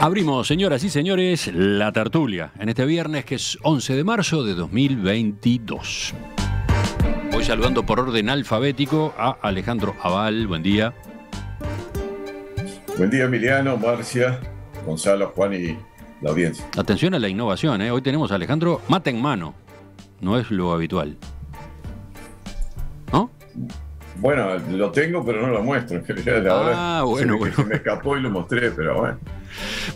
Abrimos, señoras y señores, la tertulia en este viernes que es 11 de marzo de 2022. Voy saludando por orden alfabético a Alejandro Abal. Buen día. Buen día, Emiliano, Marcia, Gonzalo, Juan y la audiencia. Atención a la innovación, ¿eh? Hoy tenemos a Alejandro mate en mano. No es lo habitual. ¿No? Bueno, lo tengo, pero no lo muestro. Ahora bueno. Se me escapó y lo mostré, pero bueno.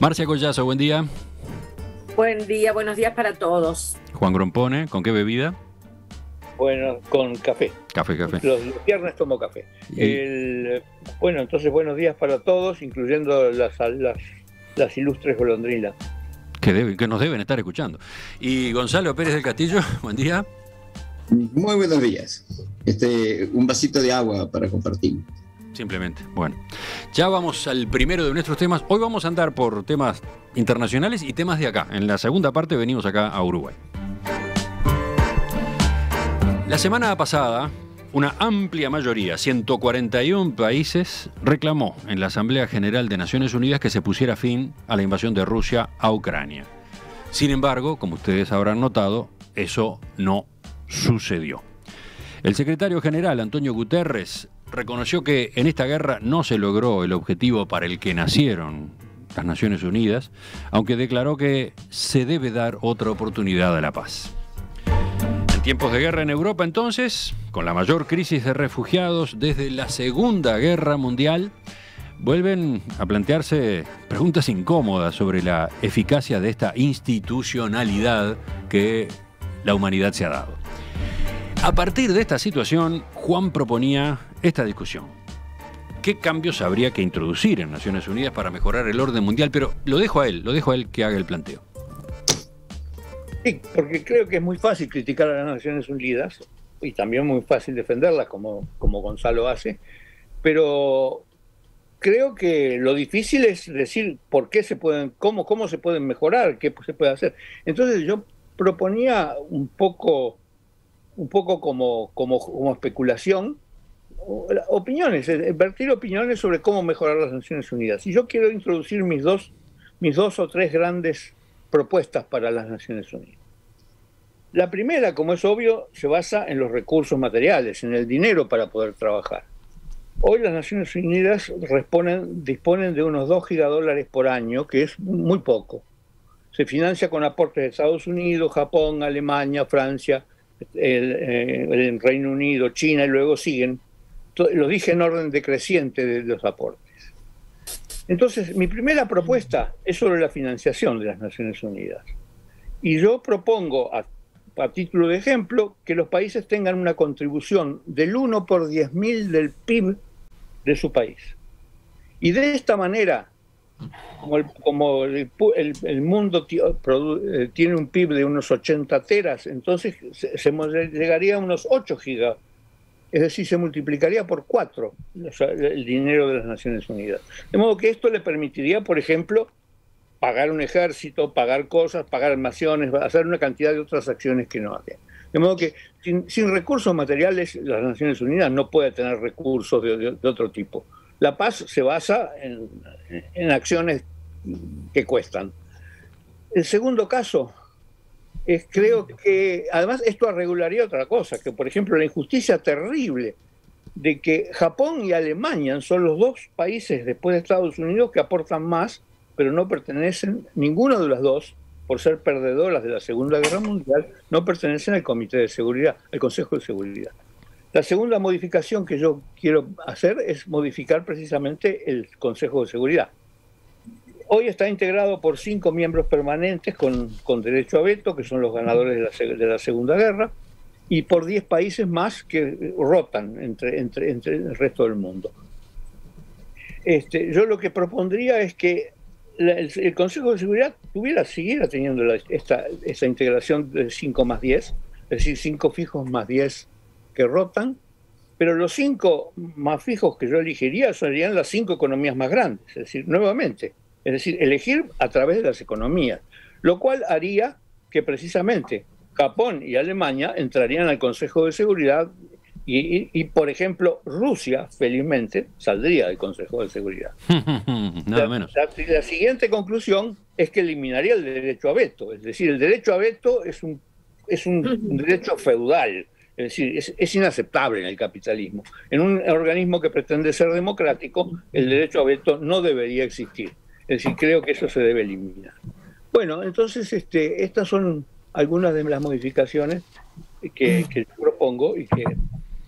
Marcia Collazo, buen día. Buen día, buenos días para todos. Juan Grompone, ¿con qué bebida? Bueno, con café. Café. Los viernes tomo café. Bueno, entonces buenos días para todos, incluyendo las ilustres golondrinas. Que nos deben estar escuchando. Y Gonzalo Pérez del Castillo, buen día. Muy buenos días. Un vasito de agua para compartir. Simplemente. Bueno, ya vamos al primero de nuestros temas. Hoy vamos a andar por temas internacionales y temas de acá. En la segunda parte venimos acá a Uruguay. La semana pasada, una amplia mayoría, 141 países, reclamó en la Asamblea General de Naciones Unidas que se pusiera fin a la invasión de Rusia a Ucrania. Sin embargo, como ustedes habrán notado, eso no sucedió. El secretario general, Antonio Guterres, reconoció que en esta guerra no se logró el objetivo para el que nacieron las Naciones Unidas, aunque declaró que se debe dar otra oportunidad a la paz. En tiempos de guerra en Europa, entonces, con la mayor crisis de refugiados desde la Segunda Guerra Mundial, vuelven a plantearse preguntas incómodas sobre la eficacia de esta institucionalidad que la humanidad se ha dado. A partir de esta situación, Juan proponía esta discusión. ¿Qué cambios habría que introducir en Naciones Unidas para mejorar el orden mundial? Pero lo dejo a él que haga el planteo. Sí, porque creo que es muy fácil criticar a las Naciones Unidas y también muy fácil defenderlas, como Gonzalo hace, pero creo que lo difícil es decir por qué se pueden, cómo se pueden mejorar, qué se puede hacer. Entonces yo proponía un poco como especulación, opiniones, vertir opiniones sobre cómo mejorar las Naciones Unidas. Y yo quiero introducir mis dos o tres grandes propuestas para las Naciones Unidas. La primera, como es obvio, se basa en los recursos materiales, en el dinero para poder trabajar. Hoy las Naciones Unidas disponen de unos 2 gigadólares por año, que es muy poco. Se financia con aportes de Estados Unidos, Japón, Alemania, Francia, el Reino Unido, China, y luego siguen. Lo dije en orden decreciente de los aportes. Entonces, mi primera propuesta es sobre la financiación de las Naciones Unidas. Y yo propongo, a título de ejemplo, que los países tengan una contribución del 1 por 10.000 del PIB de su país. Y de esta manera, como el mundo tiene un PIB de unos 80 teras, entonces se llegaría a unos 8 gigas. Es decir, se multiplicaría por 4 el dinero de las Naciones Unidas. De modo que esto le permitiría, por ejemplo, pagar un ejército, pagar cosas, pagar armaciones, hacer una cantidad de otras acciones que no hacen. De modo que sin recursos materiales las Naciones Unidas no pueden tener recursos de otro tipo. La paz se basa en acciones que cuestan. El segundo caso creo que, además, esto arreglaría otra cosa, que por ejemplo la injusticia terrible de que Japón y Alemania son los dos países después de Estados Unidos que aportan más, pero no pertenecen, ninguno de los dos, por ser perdedoras de la Segunda Guerra Mundial, no pertenecen al Comité de Seguridad, al Consejo de Seguridad. La segunda modificación que yo quiero hacer es modificar precisamente el Consejo de Seguridad. Hoy está integrado por 5 miembros permanentes con derecho a veto, que son los ganadores de la Segunda Guerra, y por 10 países más que rotan entre el resto del mundo. Yo lo que propondría es que el Consejo de Seguridad siguiera teniendo esta integración de 5 más 10, es decir, 5 fijos más 10 que rotan, pero los 5 más fijos que yo elegiría serían las 5 economías más grandes, es decir, nuevamente, es decir, elegir a través de las economías, lo cual haría que precisamente Japón y Alemania entrarían al Consejo de Seguridad Por ejemplo, Rusia, felizmente, saldría del Consejo de Seguridad. Nada menos. La siguiente conclusión es que eliminaría el derecho a veto. Es decir, el derecho a veto es un derecho feudal. Es decir, es inaceptable en el capitalismo. En un organismo que pretende ser democrático, el derecho a veto no debería existir. Es decir, creo que eso se debe eliminar. Bueno, entonces estas son algunas de las modificaciones que yo propongo y que,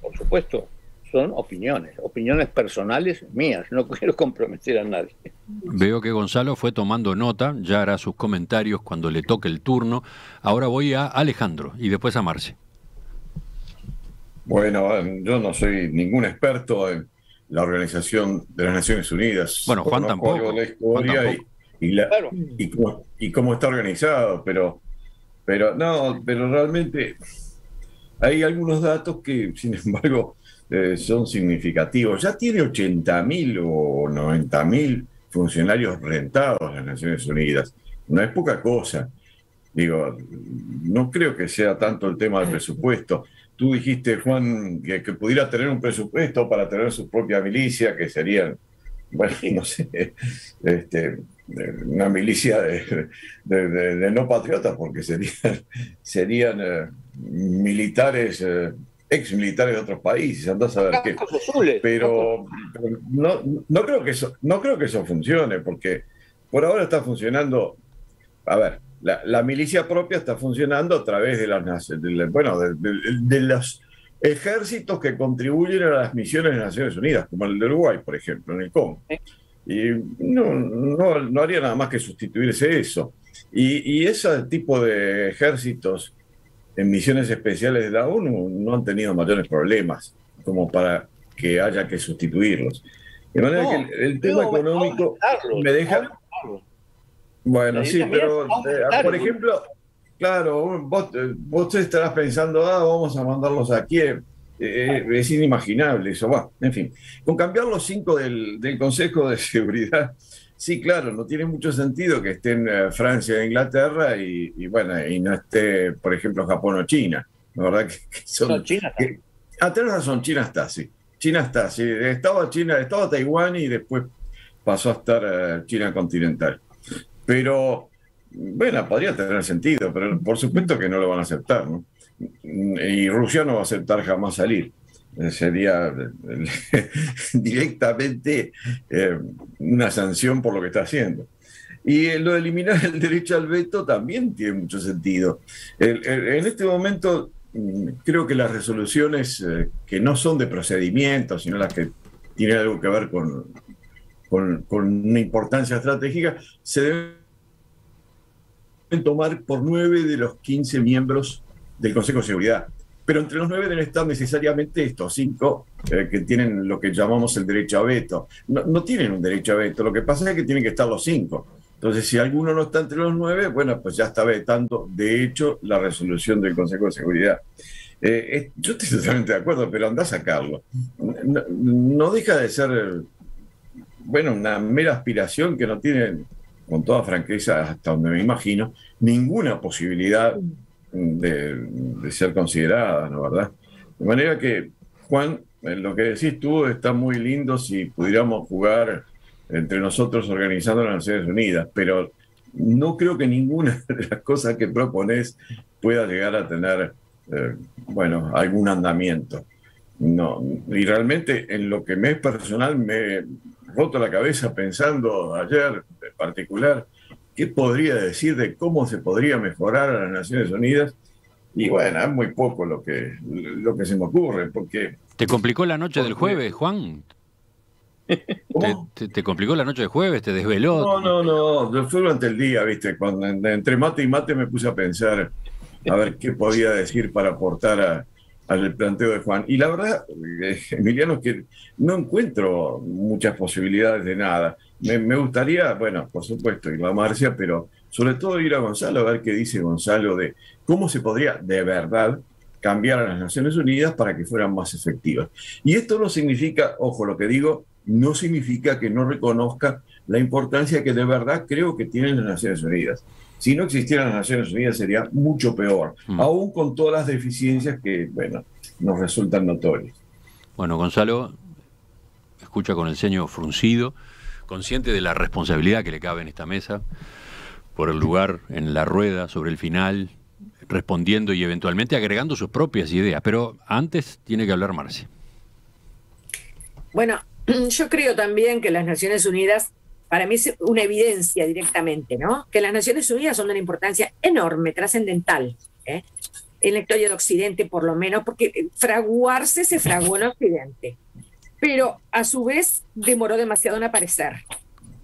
por supuesto, son opiniones personales mías. No quiero comprometer a nadie. Veo que Gonzalo fue tomando nota, ya hará sus comentarios cuando le toque el turno. Ahora voy a Alejandro y después a Marce. Bueno, yo no soy ningún experto en la Organización de las Naciones Unidas. Bueno, Juan Conozco tampoco. algo de la historia Juan tampoco. Claro. y cómo está organizado, pero realmente hay algunos datos que, sin embargo, son significativos. Ya tiene 80.000 o 90.000 funcionarios rentados las Naciones Unidas. No es poca cosa. Digo, no creo que sea tanto el tema del presupuesto. Tú dijiste, Juan, que pudiera tener un presupuesto para tener su propia milicia, que serían, bueno, no sé, una milicia de no patriotas, porque serían militares, ex militares de otros países, andás a ver qué. Pero no creo que eso funcione, porque por ahora está funcionando. A ver, la milicia propia está funcionando a través de los ejércitos que contribuyen a las misiones de Naciones Unidas, como el de Uruguay, por ejemplo, en el Congo. Y no haría nada más que sustituirse eso. Y ese tipo de ejércitos en misiones especiales de la ONU no han tenido mayores problemas como para que haya que sustituirlos. De manera que el tema económico me deja... Bueno, sí, pero por ejemplo, claro, vos estarás pensando, vamos a mandarlos a Kiev. Es inimaginable eso. Bueno, en fin, con cambiar los 5 del Consejo de Seguridad, sí, claro, no tiene mucho sentido que estén Francia e Inglaterra y no esté, por ejemplo, Japón o China. La verdad que son... No, China está. Tenés razón, China está, sí. China está, sí. Estaba Taiwán y después pasó a estar China continental. Pero, bueno, podría tener sentido, pero por supuesto que no lo van a aceptar, ¿no? Y Rusia no va a aceptar jamás salir. Sería directamente una sanción por lo que está haciendo. Y lo de eliminar el derecho al veto también tiene mucho sentido. En este momento, creo que las resoluciones que no son de procedimiento, sino las que tienen algo que ver con una importancia estratégica, se deben tomar por 9 de los 15 miembros del Consejo de Seguridad. Pero entre los 9 deben estar necesariamente estos 5 que tienen lo que llamamos el derecho a veto. No tienen un derecho a veto, lo que pasa es que tienen que estar los 5. Entonces, si alguno no está entre los 9, bueno, pues ya está vetando, de hecho, la resolución del Consejo de Seguridad. Yo estoy totalmente de acuerdo, pero andá a sacarlo. No deja de ser... bueno, una mera aspiración que no tiene, con toda franqueza, hasta donde me imagino, ninguna posibilidad de ser considerada, ¿no? ¿Verdad? De manera que, Juan, lo que decís tú está muy lindo si pudiéramos jugar entre nosotros organizando las Naciones Unidas, pero no creo que ninguna de las cosas que propones pueda llegar a tener, algún andamiento. No, y realmente en lo que me es personal me he roto la cabeza pensando ayer en particular qué podría decir de cómo se podría mejorar a las Naciones Unidas, y bueno, es muy poco lo que se me ocurre, porque... ¿Te complicó la noche del jueves, Juan? ¿Cómo? ¿Te complicó la noche del jueves? ¿Te desveló? No, fue durante el día, ¿viste? Cuando entre mate y mate me puse a pensar a ver qué podía decir para aportar al planteo de Juan. Y la verdad, Emiliano, es que no encuentro muchas posibilidades de nada. Me gustaría, bueno, por supuesto, ir a Marcia, pero sobre todo ir a Gonzalo, a ver qué dice Gonzalo de cómo se podría de verdad cambiar a las Naciones Unidas para que fueran más efectivas. Y esto no significa, ojo, lo que digo, no significa que no reconozca la importancia que de verdad creo que tienen las Naciones Unidas. Si no existieran las Naciones Unidas sería mucho peor, aún con todas las deficiencias que, bueno, nos resultan notorios. Bueno, Gonzalo escucha con el ceño fruncido, consciente de la responsabilidad que le cabe en esta mesa, por el lugar en la rueda, sobre el final, respondiendo y eventualmente agregando sus propias ideas. Pero antes tiene que hablar Marce. Bueno, yo creo también que las Naciones Unidas, para mí es una evidencia directamente, ¿no? Que las Naciones Unidas son de una importancia enorme, trascendental, ¿eh? En la historia de Occidente, por lo menos, porque fraguarse se fraguó en Occidente, pero a su vez demoró demasiado en aparecer.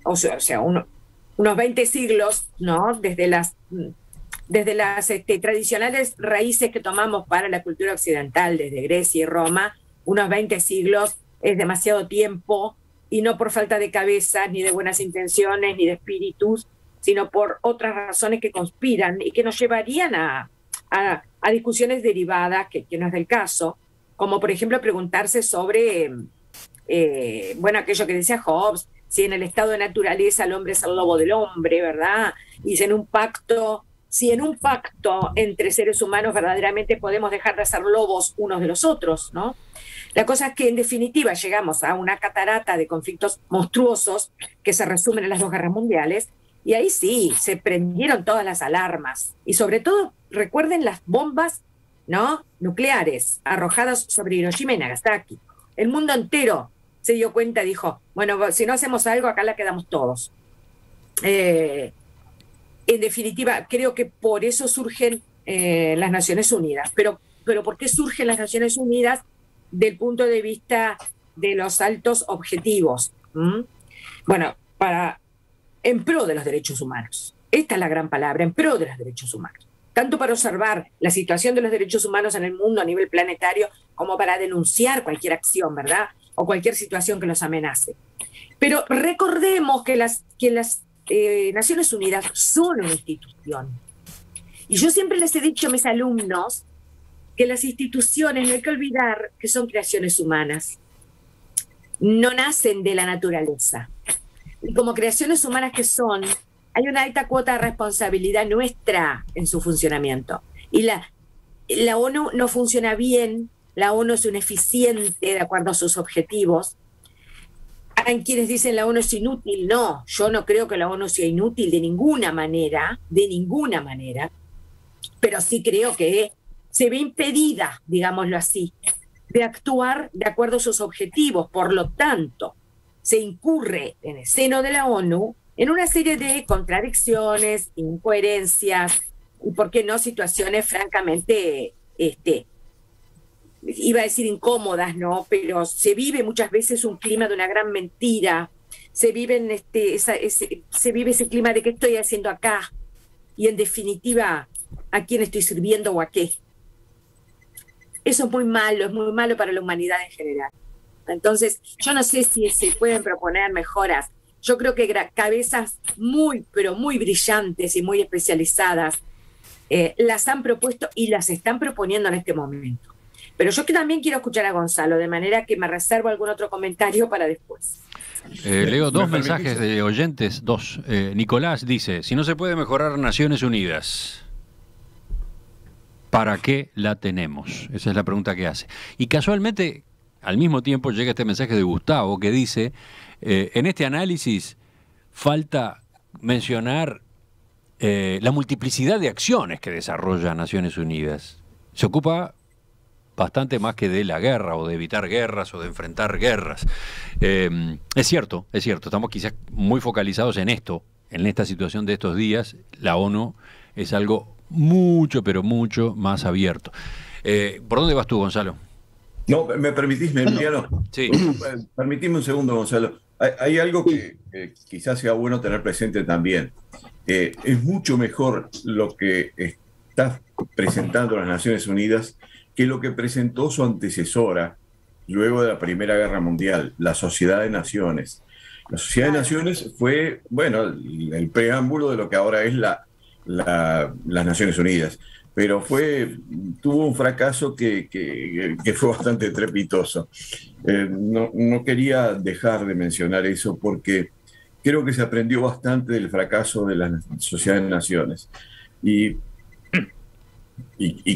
O sea, unos 20 siglos, ¿no? Desde las tradicionales raíces que tomamos para la cultura occidental, desde Grecia y Roma, unos 20 siglos es demasiado tiempo, y no por falta de cabezas, ni de buenas intenciones, ni de espíritus, sino por otras razones que conspiran y que nos llevarían a discusiones derivadas, que no es del caso, como por ejemplo preguntarse sobre, aquello que decía Hobbes, si en el estado de naturaleza el hombre es el lobo del hombre, ¿verdad? Y si en un pacto entre seres humanos verdaderamente podemos dejar de ser lobos unos de los otros, ¿no? La cosa es que en definitiva llegamos a una catarata de conflictos monstruosos que se resumen en las 2 guerras mundiales, y ahí sí, se prendieron todas las alarmas. Y sobre todo, recuerden las bombas, ¿no?, nucleares arrojadas sobre Hiroshima y Nagasaki. El mundo entero se dio cuenta, dijo, bueno, si no hacemos algo, acá la quedamos todos. En definitiva, creo que por eso surgen las Naciones Unidas. Pero ¿por qué surgen las Naciones Unidas? Del punto de vista de los altos objetivos. Bueno, en pro de los derechos humanos. Esta es la gran palabra, en pro de los derechos humanos. Tanto para observar la situación de los derechos humanos en el mundo a nivel planetario, como para denunciar cualquier acción, ¿verdad? O cualquier situación que los amenace. Pero recordemos que las Naciones Unidas son una institución. Y yo siempre les he dicho a mis alumnos que las instituciones, no hay que olvidar que son creaciones humanas. No nacen de la naturaleza. Y como creaciones humanas que son, hay una alta cuota de responsabilidad nuestra en su funcionamiento. Y la ONU no funciona bien, la ONU es ineficiente de acuerdo a sus objetivos. Hay quienes dicen la ONU es inútil. No, yo no creo que la ONU sea inútil de ninguna manera, pero sí creo que se ve impedida, digámoslo así, de actuar de acuerdo a sus objetivos. Por lo tanto, se incurre en el seno de la ONU en una serie de contradicciones, incoherencias y, por qué no, situaciones francamente, iba a decir incómodas, ¿no? Pero se vive muchas veces un clima de una gran mentira, se vive ese clima de qué estoy haciendo acá y, en definitiva, a quién estoy sirviendo o a qué. Eso es muy malo para la humanidad en general. Entonces, yo no sé si se pueden proponer mejoras. Yo creo que cabezas muy, pero muy brillantes y muy especializadas las han propuesto y las están proponiendo en este momento. Pero yo también quiero escuchar a Gonzalo, de manera que me reservo algún otro comentario para después. Leo 2 mensajes de oyentes, 2. Nicolás dice, si no se puede mejorar Naciones Unidas, ¿para qué la tenemos? Esa es la pregunta que hace. Y casualmente, al mismo tiempo, llega este mensaje de Gustavo que dice, en este análisis falta mencionar la multiplicidad de acciones que desarrolla Naciones Unidas. Se ocupa bastante más que de la guerra o de evitar guerras o de enfrentar guerras. Es cierto, estamos quizás muy focalizados en esto, en esta situación de estos días. La ONU es algo mucho, pero mucho más abierto. ¿Por dónde vas tú, Gonzalo? No, ¿me permitís, Emiliano? Sí. Permitime un segundo, Gonzalo. Hay algo que quizás sea bueno tener presente también. Es mucho mejor lo que está presentando las Naciones Unidas que lo que presentó su antecesora luego de la Primera Guerra Mundial, la Sociedad de Naciones. La Sociedad de Naciones fue, bueno, el preámbulo de lo que ahora es las Naciones Unidas, pero tuvo un fracaso que fue bastante estrepitoso. No quería dejar de mencionar eso porque creo que se aprendió bastante del fracaso de la Sociedad de Naciones y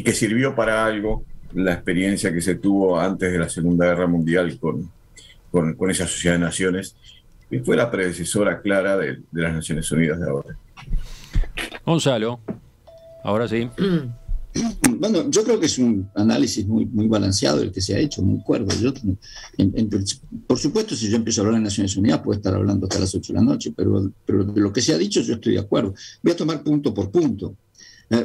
que sirvió para algo la experiencia que se tuvo antes de la Segunda Guerra Mundial con esa sociedad de naciones, que fue la predecesora clara de las Naciones Unidas de ahora. Gonzalo, ahora sí. Bueno, yo creo que es un análisis muy balanceado el que se ha hecho, muy cuerdo. Por supuesto, si yo empiezo a hablar de Naciones Unidas, puedo estar hablando hasta las 8 de la noche, pero de lo que se ha dicho yo estoy de acuerdo. Voy a tomar punto por punto.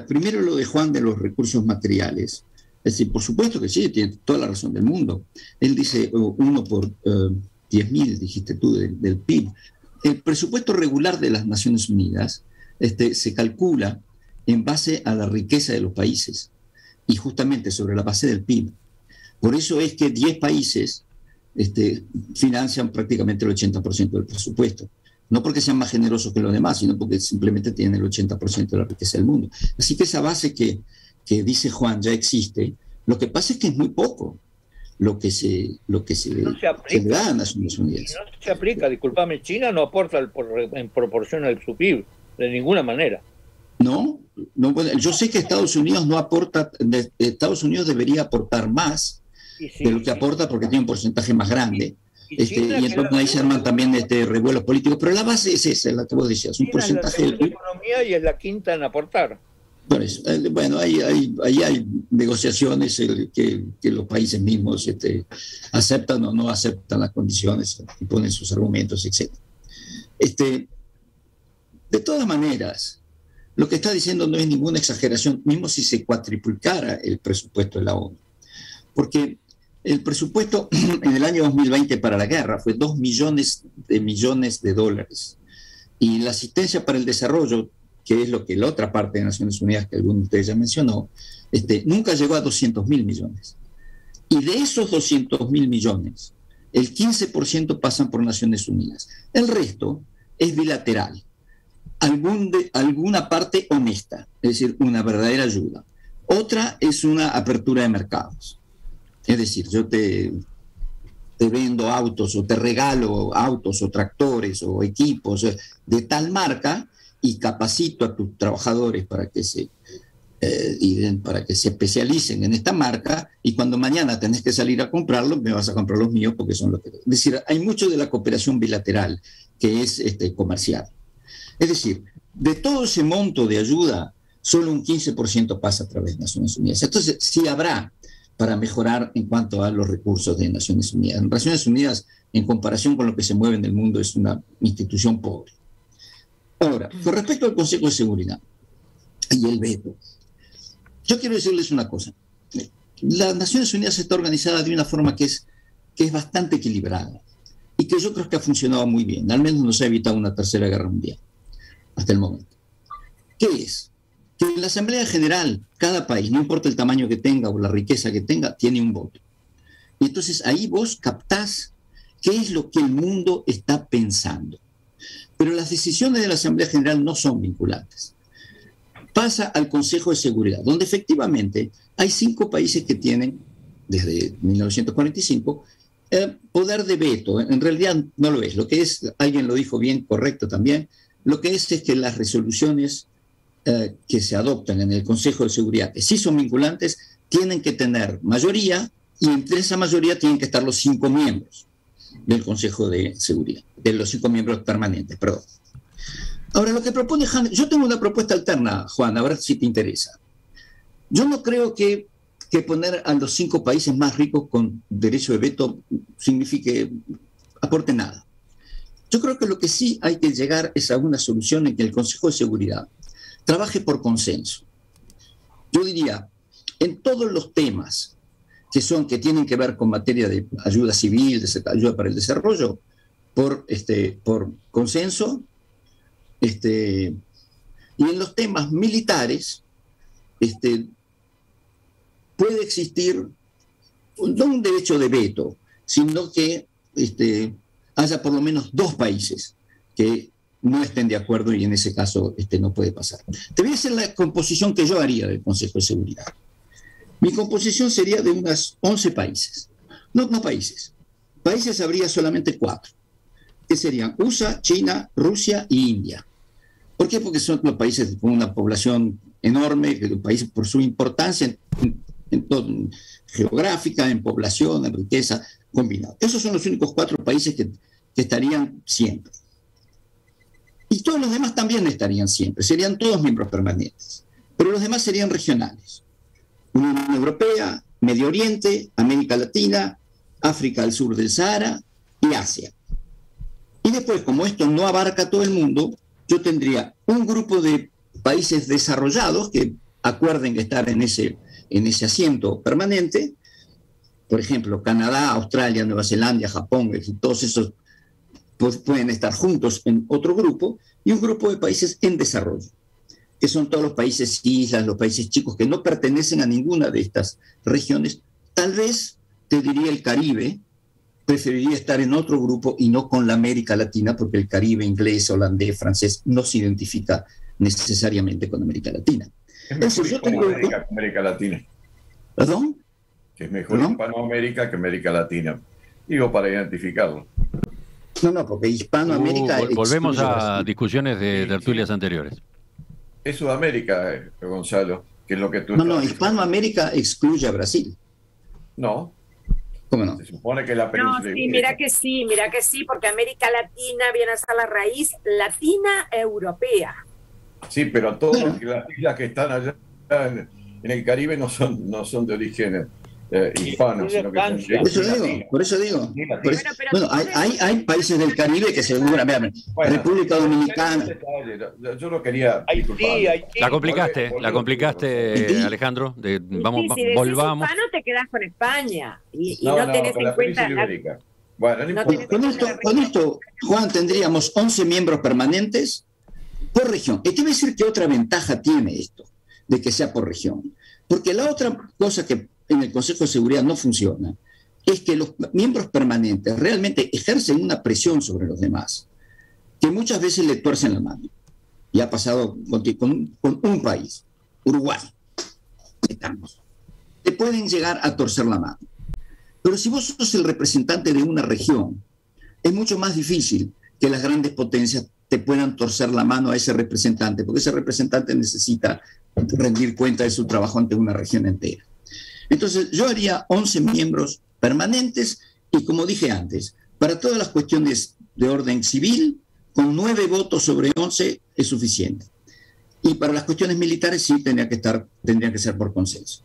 Primero lo de Juan de los recursos materiales. Es decir, por supuesto que sí, tiene toda la razón del mundo. Él dice 1 por 10.000, dijiste tú, del PIB. El presupuesto regular de las Naciones Unidas se calcula en base a la riqueza de los países y justamente sobre la base del PIB. Por eso es que 10 países financian prácticamente el 80% del presupuesto. No porque sean más generosos que los demás, sino porque simplemente tienen el 80% de la riqueza del mundo. Así que esa base que dice Juan ya existe. Lo que pasa es que es muy poco lo que se le da a Naciones Unidas. No se aplica, discúlpame, China no aporta en proporción a su PIB, de ninguna manera. No, bueno, yo sé que Estados Unidos no aporta, Estados Unidos debería aportar más de lo que aporta porque tiene un porcentaje más grande. Y entonces ahí se arman también revuelos políticos, pero la base es esa, la que vos decías, un porcentaje de la economía y es la quinta en aportar. Por eso, bueno, ahí hay negociaciones que los países mismos aceptan o no aceptan las condiciones y ponen sus argumentos, etc. De todas maneras, lo que está diciendo no es ninguna exageración, mismo si se cuatriplicara el presupuesto de la ONU. Porque el presupuesto en el año 2020 para la guerra fue 2 millones de dólares. Y la asistencia para el desarrollo, que es lo que la otra parte de Naciones Unidas, que alguno de ustedes ya mencionó, nunca llegó a 200.000 millones. Y de esos 200.000 millones, el 15% pasan por Naciones Unidas. El resto es bilateral. Alguna parte honesta, es decir, una verdadera ayuda. Otra es una apertura de mercados. Es decir, yo te vendo autos o te regalo autos o tractores o equipos de tal marca y capacito a tus trabajadores para que se especialicen en esta marca, y cuando mañana tenés que salir a comprarlos, me vas a comprar los míos porque son los que... Es decir, hay mucho de la cooperación bilateral que es comercial. Es decir, de todo ese monto de ayuda, solo un 15% pasa a través de Naciones Unidas. Entonces, sí habrá para mejorar en cuanto a los recursos de Naciones Unidas. Naciones Unidas, en comparación con lo que se mueve en el mundo, es una institución pobre. Ahora, con respecto al Consejo de Seguridad y el veto, yo quiero decirles una cosa. Las Naciones Unidas está organizada de una forma que es bastante equilibrada y que yo creo que ha funcionado muy bien. Al menos nos ha evitado una tercera guerra mundial hasta el momento. ¿Qué es? Que en la Asamblea General, cada país, no importa el tamaño que tenga o la riqueza que tenga, tiene un voto. Y entonces ahí vos captás qué es lo que el mundo está pensando. Pero las decisiones de la Asamblea General no son vinculantes. Pasa al Consejo de Seguridad, donde efectivamente hay 5 países que tienen, desde 1945, poder de veto. En realidad no lo es. Lo que es, alguien lo dijo bien, correcto también, lo que es que las resoluciones que se adoptan en el Consejo de Seguridad, que sí son vinculantes, tienen que tener mayoría, y entre esa mayoría tienen que estar los 5 miembros del Consejo de Seguridad, de los 5 miembros permanentes, perdón. Ahora, lo que propone Han, yo tengo una propuesta alterna, Juan, a ver si te interesa. Yo no creo que poner a los 5 países más ricos con derecho de veto aporte nada. Yo creo que lo que sí hay que llegar es a una solución en que el Consejo de Seguridad trabaje por consenso. Yo diría, en todos los temas que tienen que ver con materia de ayuda civil, de ayuda para el desarrollo, por consenso, y en los temas militares, puede existir no un derecho de veto, sino que haya por lo menos 2 países que no estén de acuerdo, y en ese caso no puede pasar. Te voy a hacer la composición que yo haría del Consejo de Seguridad. Mi composición sería de unas 11 países. No países. Países habría solamente 4, que serían USA, China, Rusia y India. ¿Por qué? Porque son los países con una población enorme, países por su importancia geográfica, en población, en riqueza, combinado. Esos son los únicos 4 países que estarían siempre. Y todos los demás también estarían siempre, serían todos miembros permanentes. Pero los demás serían regionales. Unión Europea, Medio Oriente, América Latina, África al sur del Sahara y Asia. Y después, como esto no abarca todo el mundo, yo tendría un grupo de países desarrollados que acuerden estar en ese asiento permanente. Por ejemplo, Canadá, Australia, Nueva Zelanda, Japón, todos esos pues, pueden estar juntos en otro grupo, y un grupo de países en desarrollo, que son todos los países islas, los países chicos que no pertenecen a ninguna de estas regiones. Tal vez, te diría, el Caribe preferiría estar en otro grupo y no con la América Latina, porque el Caribe, inglés, holandés, francés, no se identifica necesariamente con América Latina. Es mejor Hispanoamérica que América Latina. ¿Perdón? Que es mejor Hispanoamérica que América Latina. Digo, para identificarlo. No, porque Hispanoamérica... Volvemos a discusiones de tertulias anteriores. Es Sudamérica, Gonzalo, que es lo que tú... No, Hispanoamérica excluye a Brasil. No. ¿Cómo no? Se supone que la península... No, sí, mira que sí, porque América Latina viene a ser la raíz latina europea. Sí, pero todas las islas que están allá en el Caribe no son de origen hispano, sino que son por eso digo. Bueno, hay países del Caribe que seguramente... República Dominicana... Yo no quería... La complicaste, Alejandro. Volvamos. Hispano te quedas con España y no tenés en cuenta... Bueno, con esto, Juan, tendríamos 11 miembros permanentes por región. Y te voy a decir que otra ventaja tiene esto, de que sea por región. Porque la otra cosa que en el Consejo de Seguridad no funciona es que los miembros permanentes realmente ejercen una presión sobre los demás, que muchas veces le tuercen la mano. Y ha pasado con un país, Uruguay. Estamos. Te pueden llegar a torcer la mano. Pero si vos sos el representante de una región, es mucho más difícil que las grandes potencias te puedan torcer la mano a ese representante, porque ese representante necesita rendir cuenta de su trabajo ante una región entera. Entonces, yo haría 11 miembros permanentes y, como dije antes, para todas las cuestiones de orden civil, con 9 votos sobre 11 es suficiente. Y para las cuestiones militares sí tendría que ser por consenso.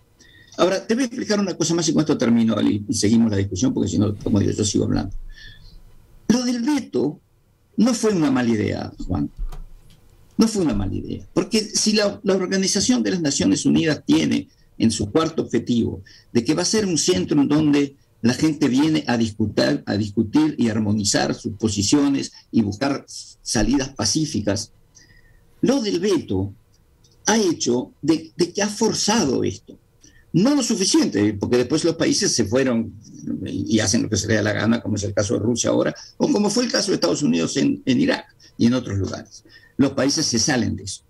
Ahora, te voy a explicar una cosa más y con esto termino y seguimos la discusión, porque si no, como digo, yo sigo hablando. Lo del veto no fue una mala idea, Juan. No fue una mala idea. Porque si la Organización de las Naciones Unidas tiene en su cuarto objetivo de que va a ser un centro en donde la gente viene a discutir y armonizar sus posiciones y buscar salidas pacíficas, lo del veto ha hecho de que ha forzado esto. No lo suficiente, porque después los países se fueron y hacen lo que se les da la gana, como es el caso de Rusia ahora, o como fue el caso de Estados Unidos en Irak y en otros lugares. Los países se salen de eso.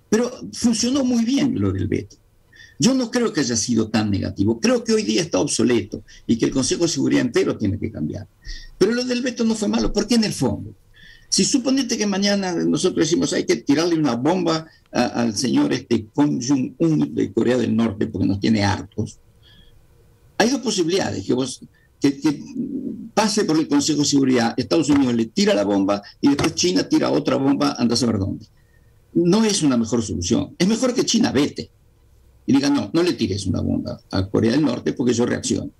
Pero funcionó muy bien lo del veto. Yo no creo que haya sido tan negativo. Creo que hoy día está obsoleto y que el Consejo de Seguridad entero tiene que cambiar. Pero lo del veto no fue malo, porque en el fondo, si suponete que mañana nosotros decimos hay que tirarle una bomba al señor Kim Jong-un de Corea del Norte porque nos tiene hartos, hay dos posibilidades: que pase por el Consejo de Seguridad, Estados Unidos le tira la bomba y después China tira otra bomba, anda a saber dónde. No es una mejor solución. Es mejor que China vete y diga, no le tires una bomba a Corea del Norte porque yo reacciono.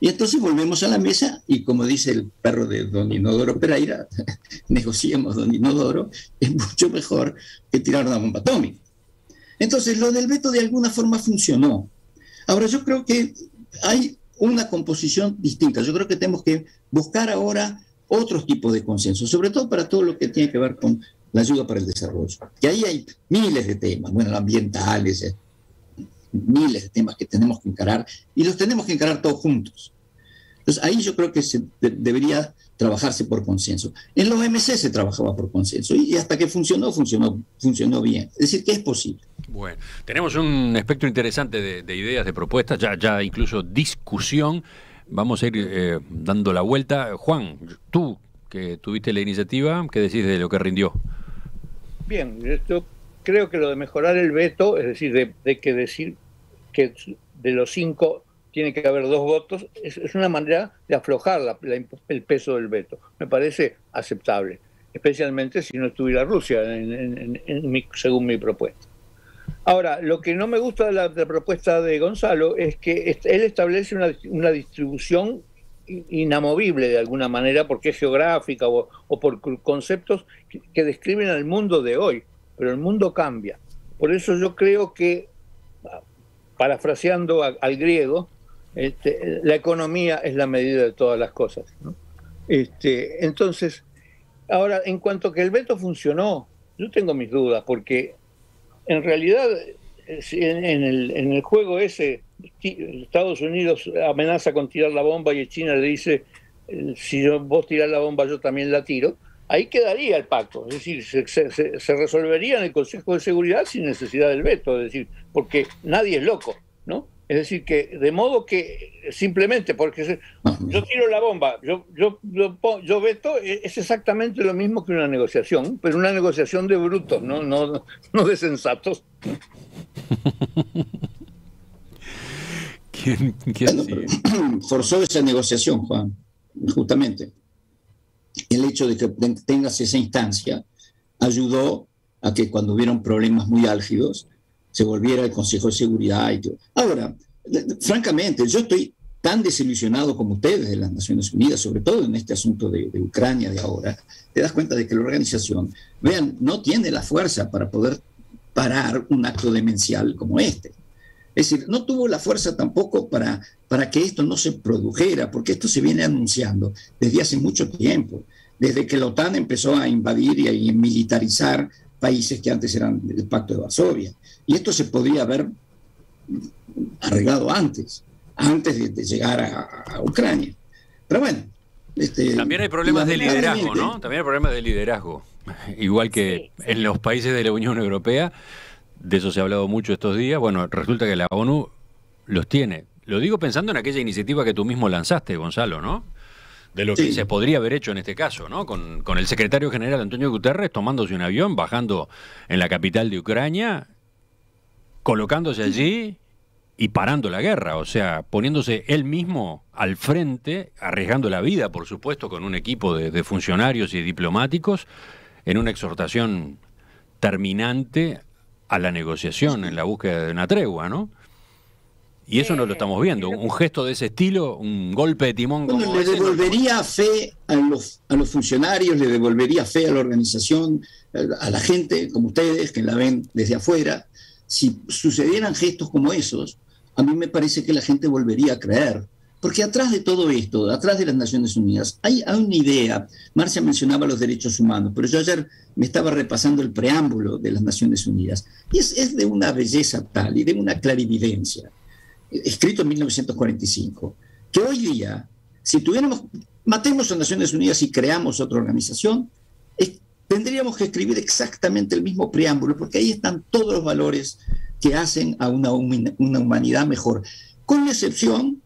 Y entonces volvemos a la mesa y, como dice el perro de don Inodoro Pereira, negociemos, don Inodoro, es mucho mejor que tirar una bomba atómica. Entonces, lo del veto de alguna forma funcionó. Ahora, yo creo que hay una composición distinta. Yo creo que tenemos que buscar ahora otros tipos de consenso, sobre todo para todo lo que tiene que ver con la ayuda para el desarrollo. Que ahí hay miles de temas, ambientales, miles de temas que tenemos que encarar, y los tenemos que encarar todos juntos. Entonces, ahí yo creo que debería trabajarse por consenso. En los OMC se trabajaba por consenso, y hasta que funcionó bien. Es decir, que es posible. Bueno, tenemos un espectro interesante de ideas, de propuestas, ya incluso discusión. Vamos a ir dando la vuelta. Juan, tú que tuviste la iniciativa, ¿qué decís de lo que rindió? Bien, yo creo que lo de mejorar el veto, es decir, de que decir que de los 5 tiene que haber 2 votos, es una manera de aflojar el peso del veto. Me parece aceptable, especialmente si no estuviera Rusia, según mi propuesta. Ahora, lo que no me gusta de la propuesta de Gonzalo es que él establece una distribución inamovible de alguna manera, porque es geográfica o por conceptos que describen al mundo de hoy, pero el mundo cambia. Por eso yo creo que, parafraseando al griego, la economía es la medida de todas las cosas, ¿no? Entonces, ahora, en cuanto a que el veto funcionó, yo tengo mis dudas, porque en realidad en el juego ese, Estados Unidos amenaza con tirar la bomba y China le dice, si vos tirás la bomba yo también la tiro, ahí quedaría el pacto, es decir, se resolvería en el Consejo de Seguridad sin necesidad del veto, es decir, porque nadie es loco, ¿no? Es decir, que de modo que simplemente porque yo tiro la bomba, yo veto, es exactamente lo mismo que una negociación, pero una negociación de brutos, no de sensatos. ¿Quién sigue? Forzó esa negociación, Juan, justamente. El hecho de que tengas esa instancia ayudó a que cuando hubieron problemas muy álgidos se volviera el Consejo de Seguridad y todo. Ahora, francamente, yo estoy tan desilusionado como ustedes de las Naciones Unidas, sobre todo en este asunto de Ucrania de ahora. Te das cuenta de que la organización, vean, no tiene la fuerza para poder parar un acto demencial como este. Es decir, no tuvo la fuerza tampoco para que esto no se produjera, porque esto se viene anunciando desde hace mucho tiempo, desde que la OTAN empezó a invadir y a militarizar países que antes eran del Pacto de Varsovia. Y esto se podría haber arreglado antes de llegar a Ucrania. Pero bueno. También hay problemas de liderazgo, ¿no? También hay problemas de liderazgo. Igual que en los países de la Unión Europea, de eso se ha hablado mucho estos días. Bueno, resulta que la ONU los tiene. Lo digo pensando en aquella iniciativa que tú mismo lanzaste, Gonzalo, ¿no? De lo que se podría haber hecho en este caso, ¿no? Con el secretario general Antonio Guterres tomándose un avión, bajando en la capital de Ucrania, colocándose allí y parando la guerra, o sea, poniéndose él mismo al frente, arriesgando la vida, por supuesto, con un equipo de funcionarios y diplomáticos, en una exhortación terminante a la negociación, en la búsqueda de una tregua, ¿no? Y eso no lo estamos viendo. Un gesto de ese estilo, un golpe de timón como le devolvería fe a los funcionarios, le devolvería fe a la organización, a la gente como ustedes, que la ven desde afuera. Si sucedieran gestos como esos, a mí me parece que la gente volvería a creer. Porque atrás de todo esto, atrás de las Naciones Unidas, hay una idea. Marcia mencionaba los derechos humanos, pero yo ayer me estaba repasando el preámbulo de las Naciones Unidas. Y es de una belleza tal y de una clarividencia, escrito en 1945, que hoy día, si matemos a Naciones Unidas y creamos otra organización, tendríamos que escribir exactamente el mismo preámbulo, porque ahí están todos los valores que hacen a una humanidad mejor, con la excepción,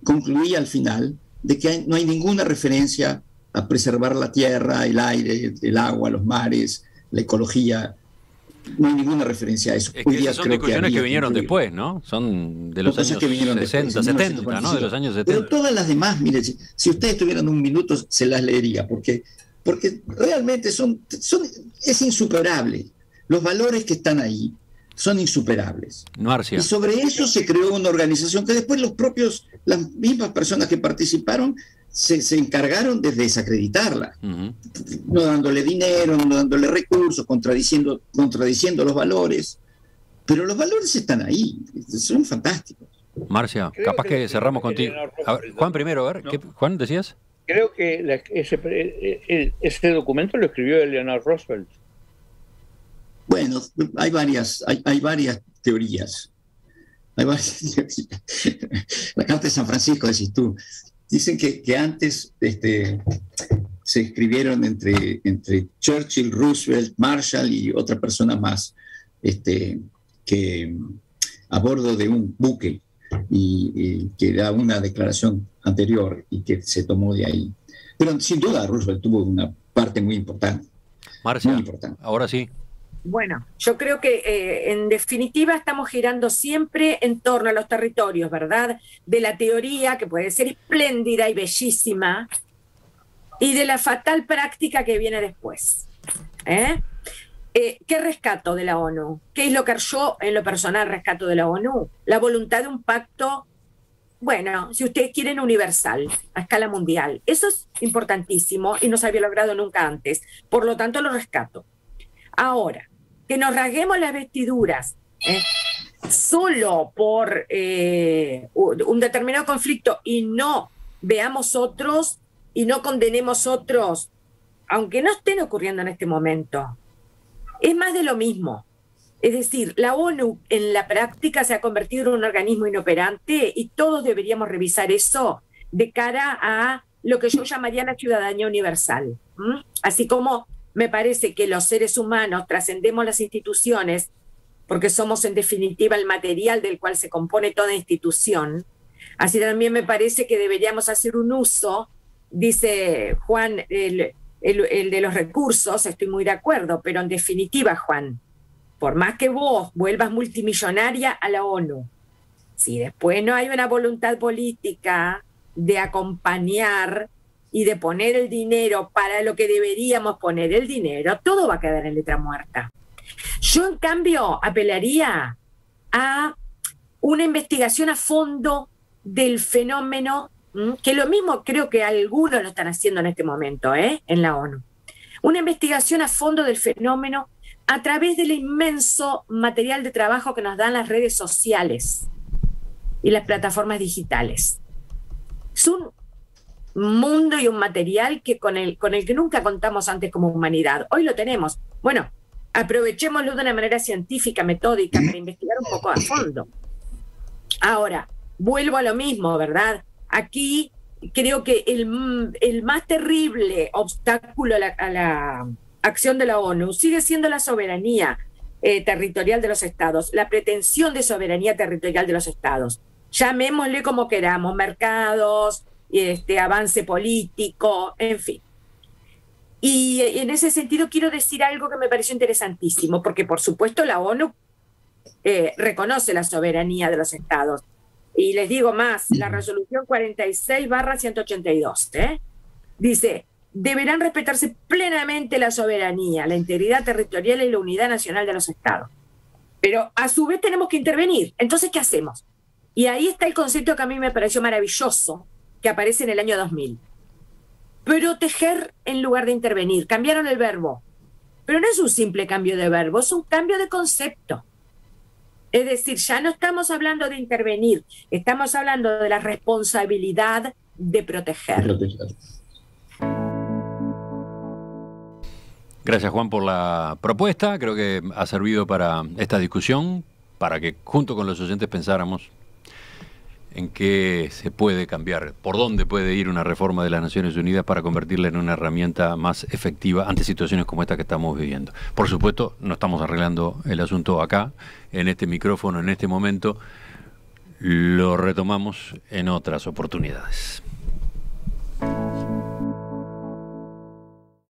concluí al final, de que no hay ninguna referencia a preservar la tierra, el aire, el agua, los mares, la ecología. No hay ninguna referencia a eso. Es que esas son discusiones que vinieron después, ¿no? Son de los años 60, 70, ¿no? De los años 70. Pero todas las demás, mire, si ustedes tuvieran un minuto, se las leería, porque realmente es insuperable. Los valores que están ahí son insuperables. Marcia. Y sobre eso se creó una organización que después las mismas personas que participaron se encargaron de desacreditarla, no dándole dinero, no dándole recursos, contradiciendo los valores. Pero los valores están ahí, son fantásticos. Marcia, capaz que cerramos contigo. A ver, Juan, primero, a ver, ¿qué, Juan, decías? Creo que ese documento lo escribió Eleanor Roosevelt. Bueno, hay varias teorías. La Carta de San Francisco, decís tú. Dicen que antes se escribieron entre Churchill, Roosevelt, Marshall y otra persona más, que a bordo de un buque, y que era una declaración anterior y que se tomó de ahí. Pero sin duda Roosevelt tuvo una parte muy importante. Marcia, muy importante. Ahora sí. Bueno, yo creo que en definitiva estamos girando siempre en torno a los territorios, ¿verdad? De la teoría, que puede ser espléndida y bellísima, y de la fatal práctica que viene después. ¿Qué rescato de la ONU? ¿Qué es lo que yo, en lo personal, rescato de la ONU? La voluntad de un pacto, bueno, si ustedes quieren, universal, a escala mundial. Eso es importantísimo y no se había logrado nunca antes. Por lo tanto, lo rescato. Ahora, que nos rasguemos las vestiduras solo por un determinado conflicto y no veamos otros y no condenemos otros, aunque no estén ocurriendo en este momento, es más de lo mismo. Es decir, la ONU en la práctica se ha convertido en un organismo inoperante y todos deberíamos revisar eso de cara a lo que yo llamaría la ciudadanía universal. Así como me parece que los seres humanos trascendemos las instituciones porque somos en definitiva el material del cual se compone toda institución, así también me parece que deberíamos hacer un uso, dice Juan, el de los recursos, estoy muy de acuerdo, pero en definitiva, Juan, por más que vos vuelvas multimillonaria a la ONU, si después no hay una voluntad política de acompañar y de poner el dinero para lo que deberíamos poner el dinero, todo va a quedar en letra muerta. Yo, en cambio, apelaría a una investigación a fondo del fenómeno, que lo mismo creo que algunos lo están haciendo en este momento, en la ONU. Una investigación a fondo del fenómeno a través del inmenso material de trabajo que nos dan las redes sociales y las plataformas digitales. Es un mundo y un material que con el que nunca contamos antes como humanidad. Hoy lo tenemos. Bueno, aprovechémoslo de una manera científica, metódica, para investigar un poco a fondo. Ahora, vuelvo a lo mismo, ¿verdad? Aquí creo que el más terrible obstáculo a la acción de la ONU sigue siendo la soberanía territorial de los estados, la pretensión de soberanía territorial de los estados. Llamémosle como queramos, mercados, avance político, en fin. Y en ese sentido quiero decir algo que me pareció interesantísimo, porque por supuesto la ONU reconoce la soberanía de los estados. Y les digo más, la resolución 46/182 dice: deberán respetarse plenamente la soberanía, la integridad territorial y la unidad nacional de los estados. Pero a su vez tenemos que intervenir. Entonces, ¿qué hacemos? Y ahí está el concepto que a mí me pareció maravilloso, que aparece en el año 2000. Proteger en lugar de intervenir. Cambiaron el verbo. Pero no es un simple cambio de verbo, es un cambio de concepto. Es decir, ya no estamos hablando de intervenir, estamos hablando de la responsabilidad de proteger. Gracias, Juan, por la propuesta. Creo que ha servido para esta discusión, para que junto con los oyentes pensáramos en qué se puede cambiar, por dónde puede ir una reforma de las Naciones Unidas para convertirla en una herramienta más efectiva ante situaciones como esta que estamos viviendo. Por supuesto, no estamos arreglando el asunto acá, en este micrófono, en este momento. Lo retomamos en otras oportunidades.